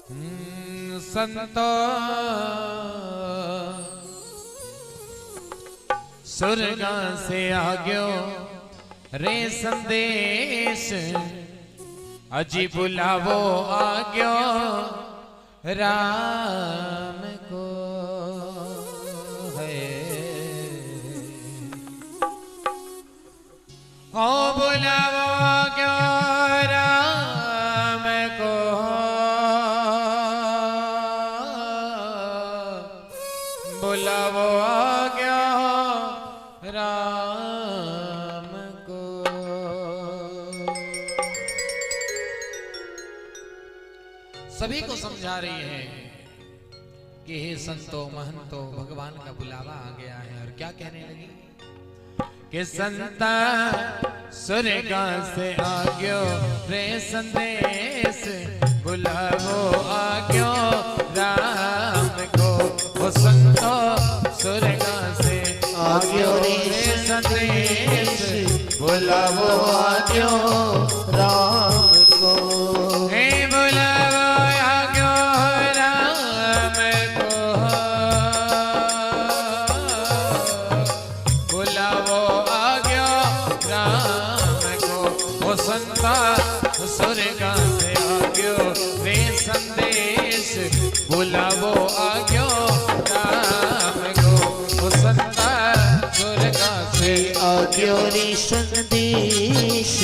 संतो स्वर्ग से आग्यो रे संदेश अजी बुलावो आग्यो राम को है ओ बुलावो आग्यो राम को बुलावो आग्यो राम को। सभी को समझा रही है कि हे संतो महंतो भगवान का बुलावा आ गया है। और क्या कहने लगी कि संता स्वर्ग से आग्यो रे संदेश बुलावो आग्यो राम को। वो संतो स्वर्ग से आग्यो रे संदेश बुलावो आग्यो राम को। हे बुलावो आग्यो राम को, बुलावो आग्यो राम को। वो संता स्वर्ग से आग्यो रे संदेश बुलावो आग्यो राम को। वो संता स्वर्ग से आग्यो रे संदेश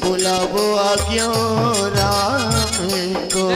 बुलावो आग्यो राम को।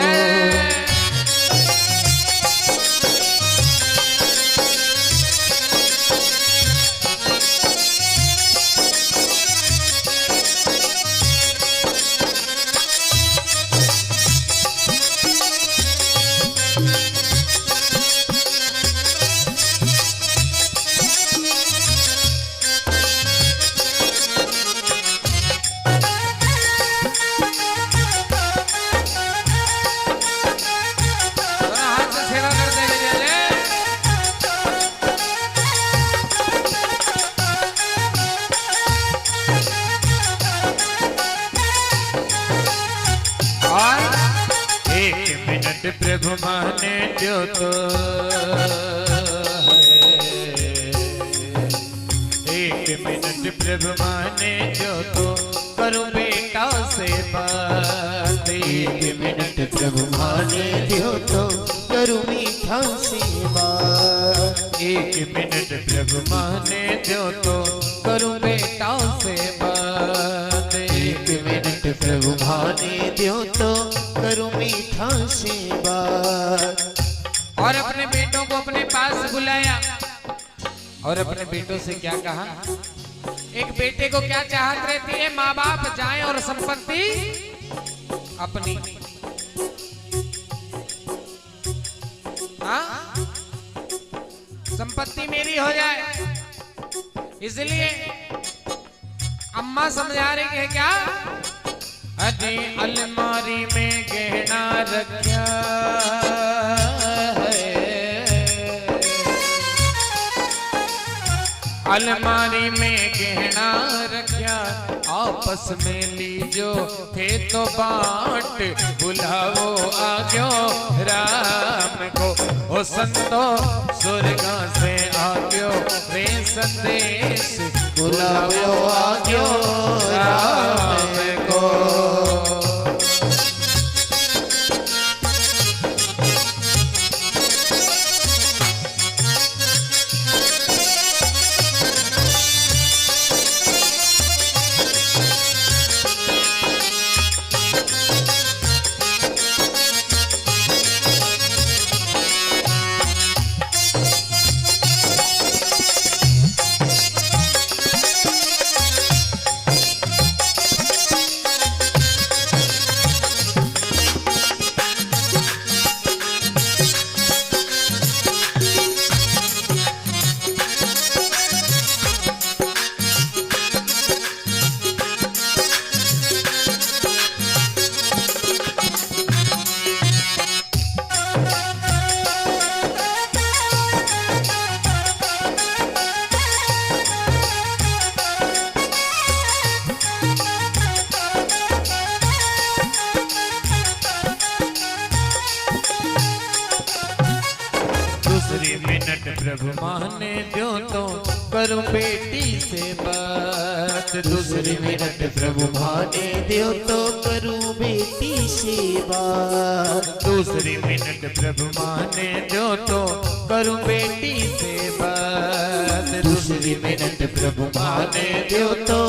प्रभु माने जो तो एक मिनट प्रभु माने जो तो करूं बेटा से बात। एक मिनट प्रभु माने जो तो करूं मीठा से बात। एक मिनट प्रभु माने जो तो करूं बेटा से बात। एक मिनट प्रभु माने जो तो करूं मीठा से बात। और अपने बेटों को अपने पास बुलाया और अपने बेटों से क्या कहा। एक बेटे को क्या चाहत रहती है, माँ बाप जाए और संपत्ति अपनी। हाँ, संपत्ति मेरी हो जाए। इसलिए अम्मा समझा रही है क्या, अरे अलमारी में गहना रखा है, अलमारी में गहना रखा, आपस में लीजो थे तो बांट, बुलावो आग्यो राम को। ओ संतो स्वर्ग से आग्यो रे संदेश बुलावो आग्यो राम को। प्रभु माने दो तो करूं बेटी से बात। दूसरी मिनट प्रभु माने दो तो करूं बेटी से बात। दूसरी मिनट प्रभु माने दो तो करूं बेटी से बात। दूसरी मिनट प्रभु माने दो तो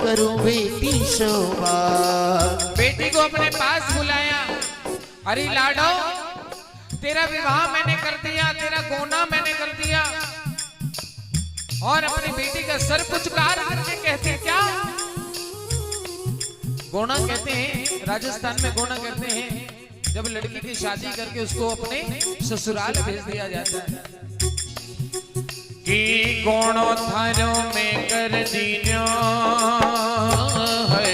करूं बेटी से बात। बेटी को अपने पास बुलाया। अरे लाडो, तेरा विवाह मैंने कर दिया, तेरा गोना मैंने कर दिया। और अपनी बेटी का सर पुचकार करके कहते हैं क्या? गोना कहते हैं, राजस्थान में गोना कहते हैं जब लड़की की शादी करके उसको अपने ससुराल भेज दिया जाता है। कि गोणो थारो में कर दीनो है,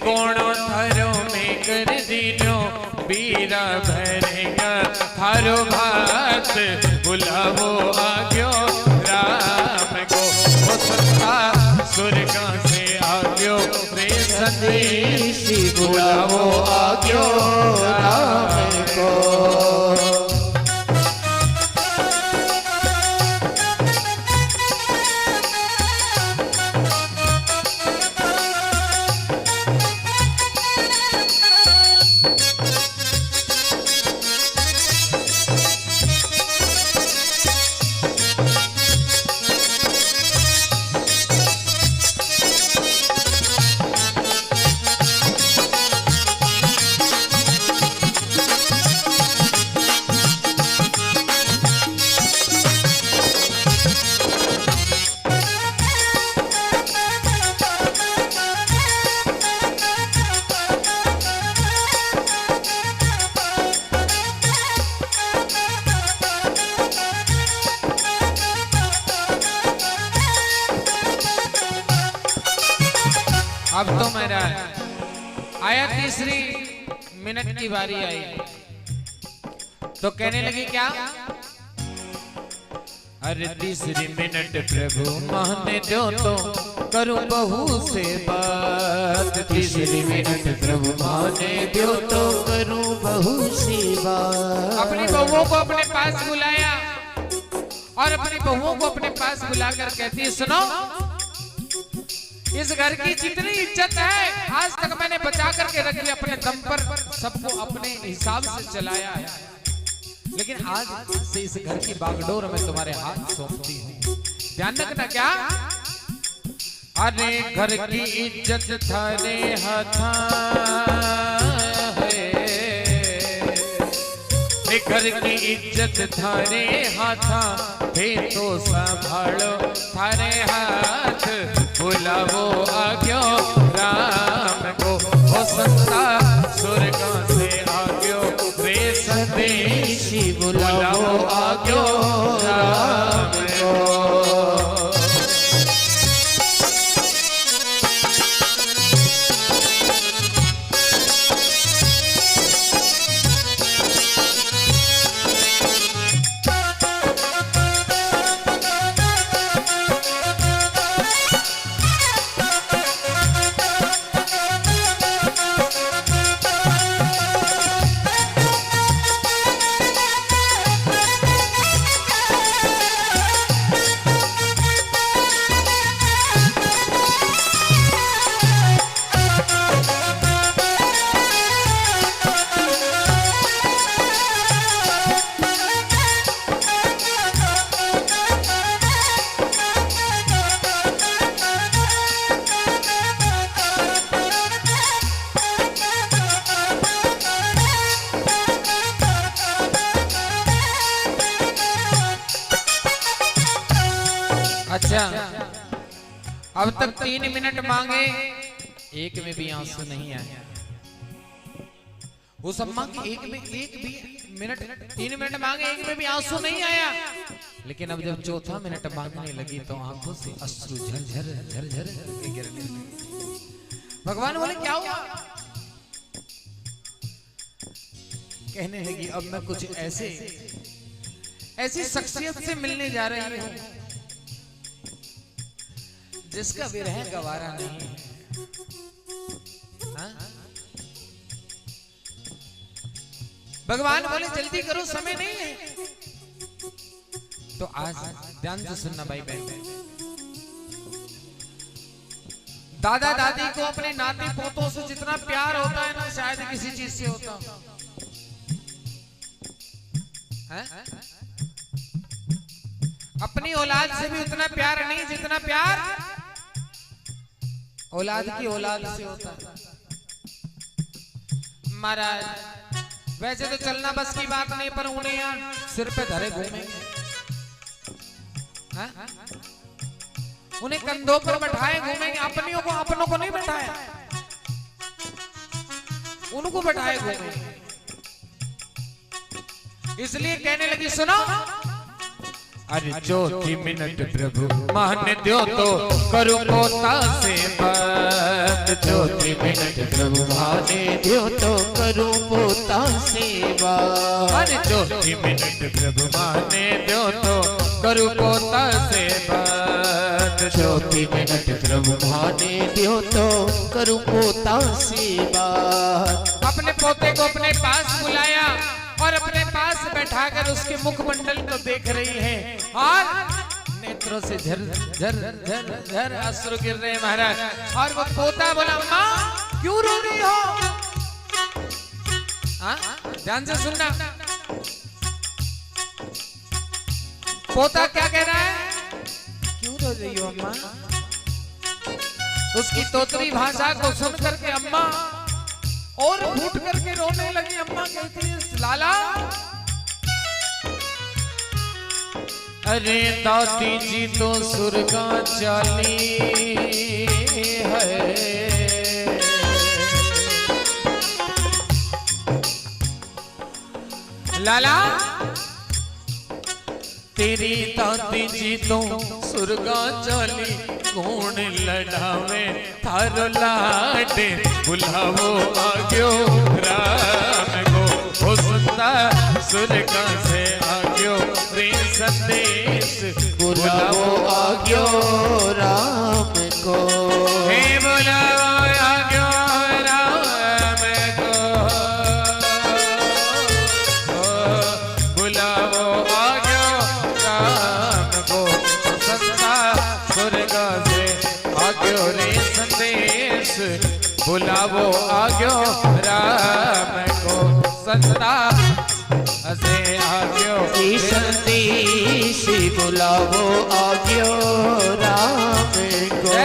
गोणो थारो में कर दीनो, बीरा भरेगा थारो भात। बुलावो आग्यो राम को, वो सत्ता स्वर्गा से आग्यो रे संदेश। बुलावो आग्यो राम को। अब तो मेरा आया तीसरी मिनट की बारी आई तो कहने लगी क्या? अरे तीसरी मिनट प्रभु माने दो तो करूं बहू से बात। तीसरी मिनट प्रभु माने दो तो करूं बहू से बात। अपनी बहुओं को अपने पास बुलाया और अपनी बहुओं को अपने पास बुलाकर कहती है, सुनो, इस घर की जितनी इज्जत है आज तक मैंने बचा करके रखी, अपने दम पर सबको अपने हिसाब से चलाया है, लेकिन आज से इस घर की बागडोर में तुम्हारे हाथ सौंपती हूँ। ध्यान रखना क्या? अरे घर की इज्जत थारे हाथा है, घर की इज्जत थारे हाथा, थे तो संभालो थारे हाथ। बुलावो आग्यो राम को, हो सत्ता स्वर्गा से आग्यो रे संदेश। बुलावो आग्यो राम को। अच्छा, अब तक 3 मिनट मांगे, एक में भी आंसू नहीं आया। उस अम्मा की एक भी मिनट 3 मिनट मांगे, एक में भी आंसू नहीं आया, लेकिन अब जब चौथा मिनट मांगने लगी तो आंखों से अश्रु झरझर झरझर गिरने लगे। भगवान बोले क्या हुआ? कहने लगी अब मैं कुछ ऐसी शख्सियत से मिलने जा रही हूं जिसका विरह गवारा नहीं है। भगवान बोले जल्दी करो, समय नहीं है। तो आज ध्यान से सुनना भाई बहन, दादा दादी को अपने नाती पोतों से जितना प्यार होता है ना, शायद किसी चीज से होता है। अपनी औलाद से भी उतना प्यार नहीं जितना प्यार औलाद की औलाद से होता है। महाराज वैसे तो चलना बस की बात नहीं, पर उन्हें यहाँ सिर पे धरे घूमेंगे, उन्हें कंधों पर बैठाए घूमेंगे। अपनों को नहीं बैठाया, उनको बैठाए घूमेंगे। इसलिए कहने लगी सुनो, अरे ज्योति मिनट प्रभु मान दो तो करो पोता से बात। ज्योति मिनट प्रभु माने दो तो करूं पोता सेवा। अरे ज्योति मिनट प्रभु माने दो तो करो पोता से बात। ज्योति मिनट प्रभु माने दो तो करूं पोता सेवा। अपने पोते को अपने पास बुलाया और अपने पास बैठाकर उसके मुखमंडल को देख रही है और नेत्रों से झर झर झर झर अश्रु गिर रहे हैं महाराज। और वो पोता बोला, माँ क्यों रो रही हो? ध्यान से सुनना, पोता क्या कह रहा है? क्यों रो रही हो अम्मा? उसकी तोतरी भाषा को सुन करके अम्मा और फूट करके रोने लगी। अम्मा कहती है, लाला अरे दादी जी तो सुरगा चाली है। लाला तेरी दादी जी तो सुरगा चाली, कौन लड़ावे थारो लाडे, बुलावो आग्यो राम को। हो सुनता सुरगा से आग्यो रे संदेश, बुलावो आग्यो राम को। हे बुलावो आग्यो राम को, बुलावो आग्यो राम को। संता सुरगा से आग्यो रे संदेश, बुलावो आग्यो राम को। संता से आग्यो संदेश, बुलावो आग्यो राम को।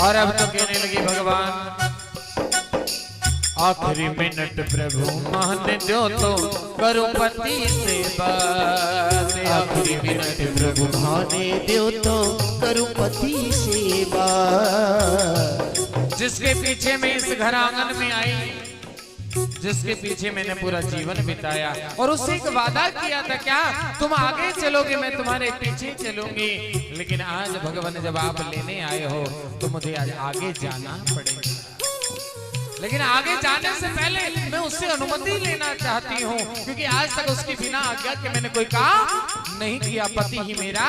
और अब तो कहने लगी भगवान, आखिरी मिनट प्रभु मान दो तो करो पति से बात। आखिरी मिनट प्रभु माने दो तो करूं पति सेवा। जिसके पीछे मैं इस घर आंगन में आई, जिसके पीछे मैंने पूरा जीवन बिताया और उससे एक वादा किया था, क्या तुम आगे चलोगे मैं तुम्हारे पीछे चलूंगी। लेकिन आज भगवान जब आप लेने आए हो तो मुझे आज आगे जाना पड़ेगा। लेकिन आगे जाने से पहले मैं उससे अनुमति लेना चाहती हूँ, क्योंकि आज तक उसके बिना आज्ञा के मैंने कोई काम नहीं किया। पति ही मेरा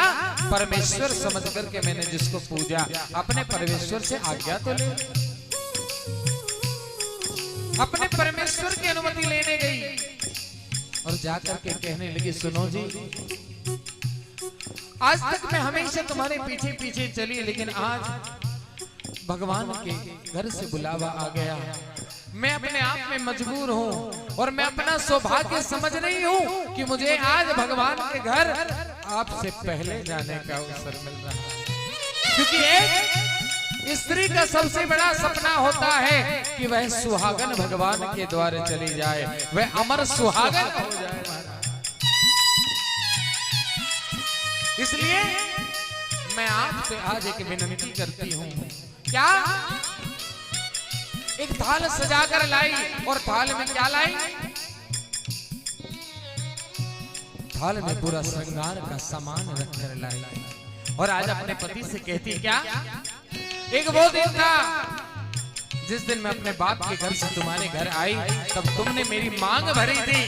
परमेश्वर समझ करके मैंने जिसको पूजा, अपने परमेश्वर से आज्ञा तो ले। अपने परमेश्वर की अनुमति लेने गई और जाकर के कहने लगी, सुनो जी, आज तक मैं हमेशा तुम्हारे पीछे पीछे चली, लेकिन आज भगवान के घर से बुलावा आ गया। मैं अपने आप में मजबूर हूँ और मैं अपना सौभाग्य समझ रही हूँ कि मुझे आज भगवान के घर आपसे पहले जाने का अवसर मिल रहा है। क्योंकि स्त्री का सबसे बड़ा सपना होता है कि वह सुहागन भगवान के द्वारे चली जाए, वह अमर सुहागन हो जाए महाराज। इसलिए मैं आपसे आज एक विनती करती हूँ, क्या एक थाल सजाकर लाई, और थाल में क्या लाई? थाल में पूरा श्रृंगार का सामान रखकर लाई, और आज अपने पति से कहती क्या? एक वो दिन था जिस दिन मैं अपने बाप के घर से तुम्हारे घर आई, तब तुमने मेरी मांग भरी थी,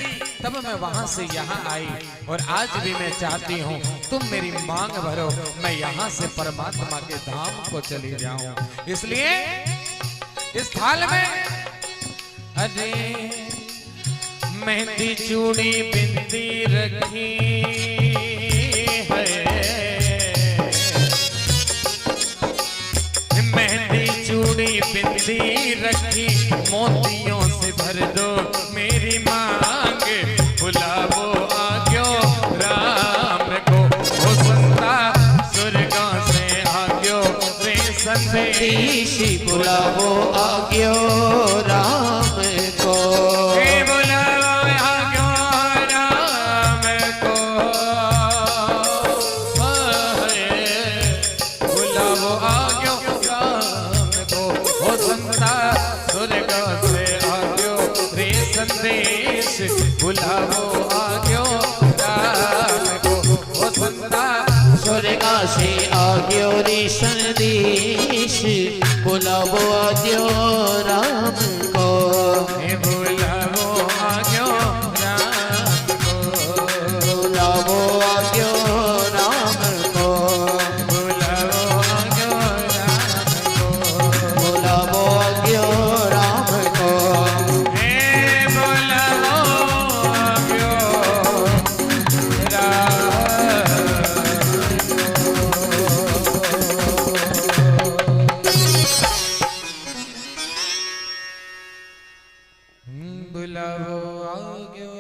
तब मैं वहां से यहाँ आई, और आज भी मैं चाहती हूँ तुम मेरी मांग भरो, मैं यहाँ से परमात्मा के धाम को चली जाऊं। इसलिए इस थाल में अरे मेहंदी चूड़ी बिंदी रखी है, मेहंदी चूड़ी बिंदी रखी, मोतियों से भर दो मेरी मांग, बुलावो आज्ञो राम को, हो संता स्वर्गों से आज्ञो रे संदेश, बुलावो आज्ञो राम को, बुलावो आज्ञो राम को, बुलावो आज्ञो स्वर्ग से आज्ञो रे संदेश, बुलावो आज्ञो राम को, ओ संता स्वर्ग से आज्ञो रे संदेश, बुलावो आज्ञो राम को, बुलावो आज्ञो राम को, बुलावो आज्ञो राम को, बुलावो आज्ञो राम को, बुलावो आज्ञो राम को, बुलावो आज्ञो